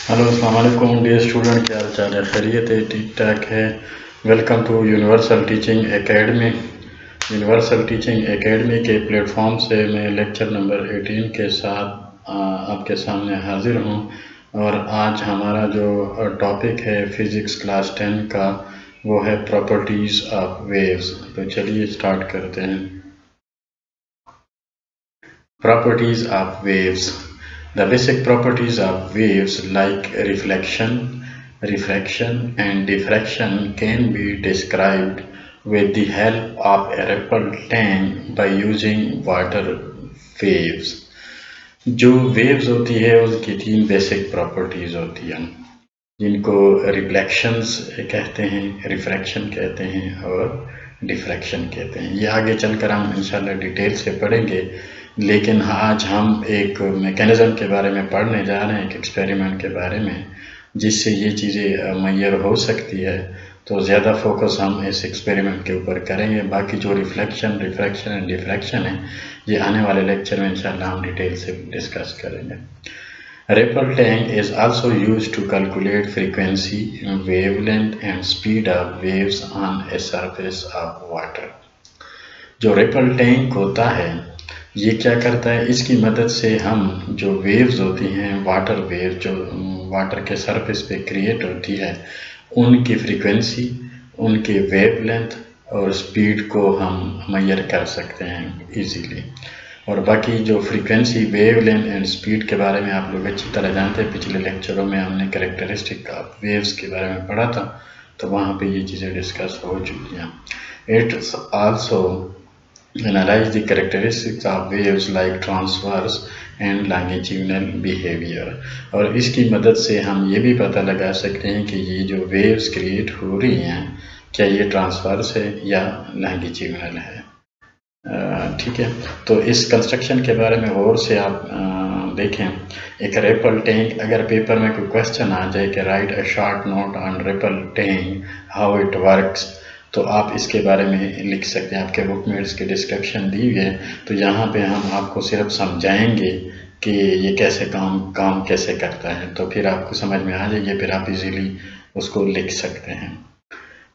Hello अस्सलाम वालेकुम dear student, क्या हाल चाल है? खैरियत है? ठीक ठाक है। Welcome to Universal Teaching Academy. Universal Teaching Academy के प्लेटफॉर्म से मैं लेक्चर नंबर 18 के साथ आपके सामने हाजिर हूँ। और आज हमारा जो टॉपिक है फिज़िक्स क्लास 10 का वो है प्रॉपर्टीज़ ऑफ वेव्स। तो चलिए स्टार्ट करते हैं। Properties of waves. The basic properties of waves like reflection, refraction and diffraction can be described with the help of a ripple tank by using water waves. जो waves होती है उसकी तीन basic properties होती हैं, जिनको रिफ्लेक्शंस कहते हैं, रिफ्रैक्शन कहते हैं और डिफ्रैक्शन कहते हैं। ये आगे चलकर हम इंशाल्लाह डिटेल से पढ़ेंगे, लेकिन आज हम एक मैकेनिज़्म के बारे में पढ़ने जा रहे हैं, एक एक्सपेरिमेंट के बारे में, जिससे ये चीज़ें मुय्यर हो सकती है। तो ज़्यादा फोकस हम इस एक्सपेरिमेंट के ऊपर करेंगे। बाकी जो रिफ्लेक्शन, रिफ्रैक्शन एंड डिफ्रैक्शन है, ये आने वाले लेक्चर में इंशाल्लाह हम डिटेल से डिस्कस करेंगे। Ripple tank is also used to calculate frequency, wavelength and speed of waves on a surface of water. जो रिपल टैंक होता है ये क्या करता है, इसकी मदद से हम जो वेव्स होती हैं, वाटर वेव जो वाटर के सरफेस पे क्रिएट होती है, उनकी फ्रीक्वेंसी, उनके वेवलेंथ और स्पीड को हम मेजर कर सकते हैं इजीली। और बाकी जो फ्रीक्वेंसी, वेवलेंथ एंड स्पीड के बारे में आप लोग अच्छी तरह जानते हैं, पिछले लेक्चरों में हमने कैरेक्टरिस्टिक ऑफ वेव्स के बारे में पढ़ा था, तो वहाँ पे ये चीज़ें डिस्कस हो चुकी हैं। It's also analyze the characteristics of waves like transverse and longitudinal behavior। और इसकी मदद से हम ये भी पता लगा सकते हैं कि ये जो वेव्स क्रिएट हो रही हैं, क्या ये ट्रांसवर्स है या लॉन्गिट्यूडिनल है। ठीक है, तो इस कंस्ट्रक्शन के बारे में गौर से आप देखें। एक रिपल टैंक, अगर पेपर में कोई क्वेश्चन आ जाए कि right a short note on ripple tank how it works, तो आप इसके बारे में लिख सकते हैं। आपके बुक में इसकी डिस्क्रिप्शन दी हुई है, तो यहाँ पे हम आपको सिर्फ समझाएंगे कि ये कैसे काम कैसे करता है, तो फिर आपको समझ में आ जाएगी, फिर आप इजीली उसको लिख सकते हैं।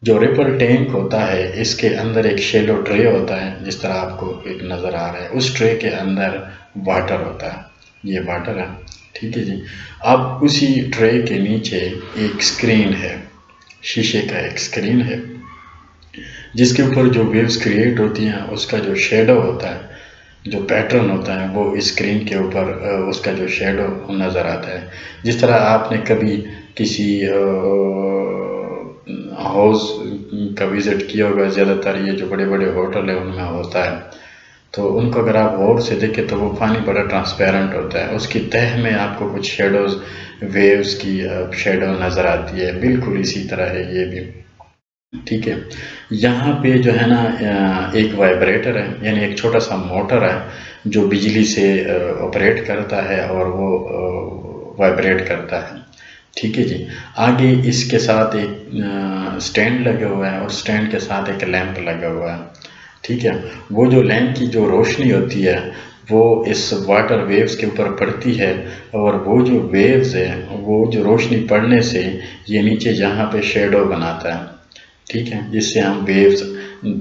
जो रिपल टैंक होता है, इसके अंदर एक शैलो ट्रे होता है, जिस तरह आपको एक नज़र आ रहा है। उस ट्रे के अंदर वाटर होता है, ये वाटर है, ठीक है जी। अब उसी ट्रे के नीचे एक स्क्रीन है, शीशे का एक स्क्रीन है, जिसके ऊपर जो वेव्स क्रिएट होती हैं उसका जो शेडो होता है, जो पैटर्न होता है, वो स्क्रीन के ऊपर उसका जो शेडो नज़र आता है। जिस तरह आपने कभी किसी हाउस का विज़िट किया होगा, ज़्यादातर ये जो बड़े बड़े होटल है उनमें होता है, तो उनको अगर आप गौर से देखें तो वो पानी बड़ा ट्रांसपेरेंट होता है, उसकी तह में आपको कुछ शेडोज़, वेव्स की शेडो नज़र आती है। बिल्कुल इसी तरह है ये भी, ठीक है। यहाँ पे जो है ना एक वाइब्रेटर है, यानी एक छोटा सा मोटर है जो बिजली से ऑपरेट करता है और वो वाइब्रेट करता है, ठीक है जी। आगे इसके साथ एक स्टैंड लगा हुआ है और स्टैंड के साथ एक लैंप लगा हुआ है, ठीक है। वो जो लैंप की जो रोशनी होती है वो इस वाटर वेव्स के ऊपर पड़ती है, और वो जो वेव्स है, वो जो रोशनी पड़ने से ये नीचे यहाँ पे शेडो बनाता है, ठीक है, जिससे हम वेव्स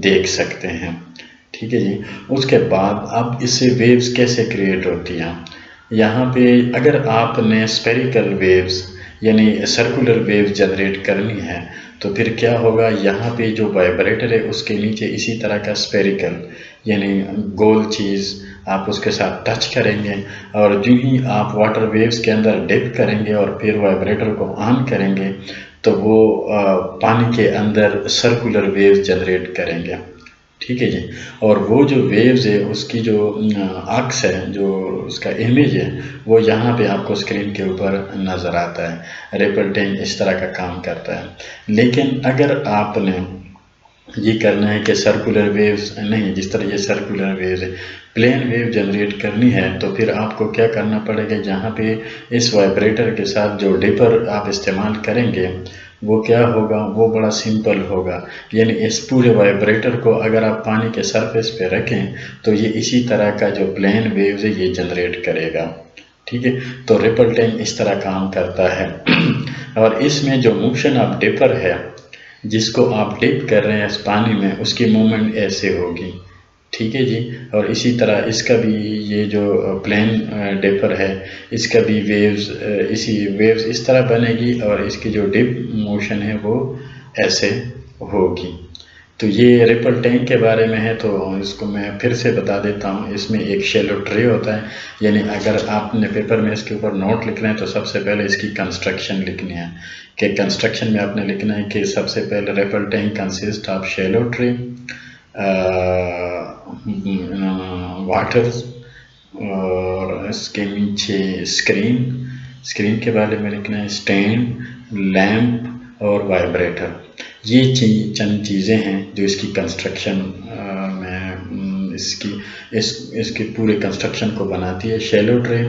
देख सकते हैं, ठीक है जी। उसके बाद अब इससे वेव्स कैसे क्रिएट होती हैं, यहाँ पे अगर आपने स्फेरिकल वेव्स यानी सर्कुलर वेव्स जनरेट करनी है, तो फिर क्या होगा, यहाँ पे जो वाइब्रेटर है उसके नीचे इसी तरह का स्फेरिकल यानी गोल चीज़ आप उसके साथ टच करेंगे, और जो ही आप वाटर वेव्स के अंदर डिप करेंगे और फिर वाइब्रेटर को ऑन करेंगे, तो वो पानी के अंदर सर्कुलर वेव्स जनरेट करेंगे, ठीक है जी। और वो जो वेव्स है उसकी जो अक्स है, जो उसका इमेज है, वो यहाँ पे आपको स्क्रीन के ऊपर नज़र आता है। रिपल टैंक इस तरह का काम करता है। लेकिन अगर आपने ये करना है कि सर्कुलर वेव्स नहीं, जिस तरह ये सर्कुलर वेव्स है, प्लेन वेव जनरेट करनी है, तो फिर आपको क्या करना पड़ेगा, जहाँ पे इस वाइब्रेटर के साथ जो डिपर आप इस्तेमाल करेंगे वो क्या होगा, वो बड़ा सिंपल होगा। यानी इस पूरे वाइब्रेटर को अगर आप पानी के सरफेस पे रखें तो ये इसी तरह का जो प्लेन वेव्स है ये जनरेट करेगा, ٹھیک ہے، تو ریپل ٹینک اس طرح کام کرتا ہے اور اس میں جو موشن آف ڈپر ہے، جس کو آپ ڈپ کر رہے ہیں اس پانی میں، اس کی مومنٹ ایسے ہوگی، ٹھیک ہے جی۔ اور اسی طرح اس کا بھی یہ جو پلین ڈپر ہے، اس کا بھی ویوز اس طرح بنے گی اور اس کی جو ڈپ موشن ہے وہ ایسے ہوگی۔ تو یہ ریپل ٹینک کے بارے میں ہے، تو اس کو میں پھر سے بتا دیتا ہوں۔ اس میں ایک شیلو ٹرے ہوتا ہے، یعنی اگر آپ نے پیپر میں اس کے اوپر نوٹ لکھنا ہے تو سب سے پہلے اس کی کنسٹرکشن لکھنی ہے، کہ کنسٹرکشن میں آپ نے لکھنا ہے کہ سب سے پہلے ripple tank consist of shallow tray, water, اور اس کے نیچے اسکرین کے بارے میں لکھنا ہے، اسٹینڈ، لیمپ اور وائبریٹر۔ یہ چند چیزیں ہیں جو اس کی کنسٹرکشن میں اس کی پورے کنسٹرکشن کو بناتی ہے۔ Shallow tray,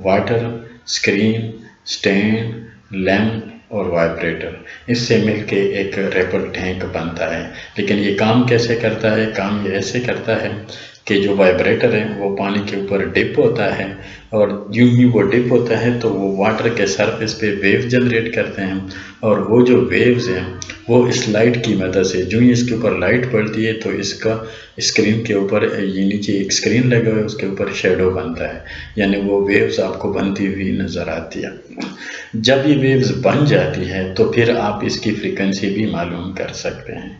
water, screen, stand, lamp اور وائبریٹر، اس سے مل کے ایک ریپل ٹینک بنتا ہے۔ لیکن یہ کام کیسے کرتا ہے؟ کام یہ ایسے کرتا ہے کہ جو وائبریٹر ہے وہ پانی کے اوپر ڈپ ہوتا ہے، اور یوں ہی وہ ڈپ ہوتا ہے تو وہ واٹر کے سرفیس پہ ویو جنریٹ کرتے ہیں، اور وہ جو ویوز ہیں وہ اس لائٹ کی مدد سے، جو ہی اس کے اوپر لائٹ پڑتی ہے تو اس کا اسکرین کے اوپر، یہ نیچے ایک اسکرین لگا ہوا ہے، اس کے اوپر شیڈو بنتا ہے، یعنی وہ ویوز آپ کو بنتی ہوئی نظر آتی ہے۔ جب یہ ویوز بن جاتی ہے تو پھر آپ اس کی فریکوینسی بھی معلوم کر سکتے ہیں،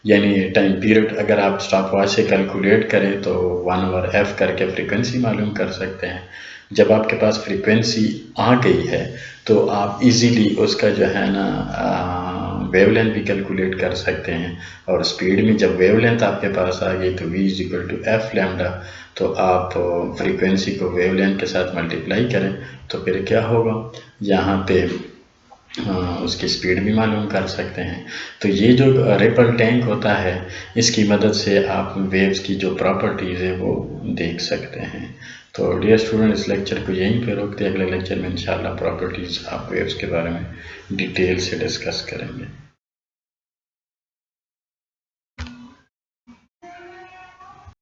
یعنی ٹائم پیریڈ اگر آپ اسٹاپ واچ سے کیلکولیٹ کریں تو 1/f کر کے فریکوینسی معلوم کر سکتے ہیں۔ جب آپ کے پاس فریکوینسی آ گئی ہے تو آپ ایزیلی اس کا جو ہے نا ویو لینتھ بھی کیلکولیٹ کر سکتے ہیں، اور اسپیڈ میں جب ویو لینتھ آپ کے پاس آ گئی تو v=f لیمڈا، تو آپ فریکوینسی کو ویو لینتھ کے ساتھ ملٹیپلائی کریں تو پھر کیا ہوگا، یہاں پہ اس کی سپیڈ بھی معلوم کر سکتے ہیں۔ تو یہ جو ریپل ٹینک ہوتا ہے، اس کی مدد سے آپ ویوز کی جو پراپرٹیز ہے وہ دیکھ سکتے ہیں۔ تو ڈیئر اسٹوڈنٹ، اس لیکچر کو یہیں پہ روکتے ہیں، اگلے لیکچر میں انشاءاللہ پراپرٹیز آف ویوز کے بارے میں ڈیٹیل سے ڈسکس کریں گے۔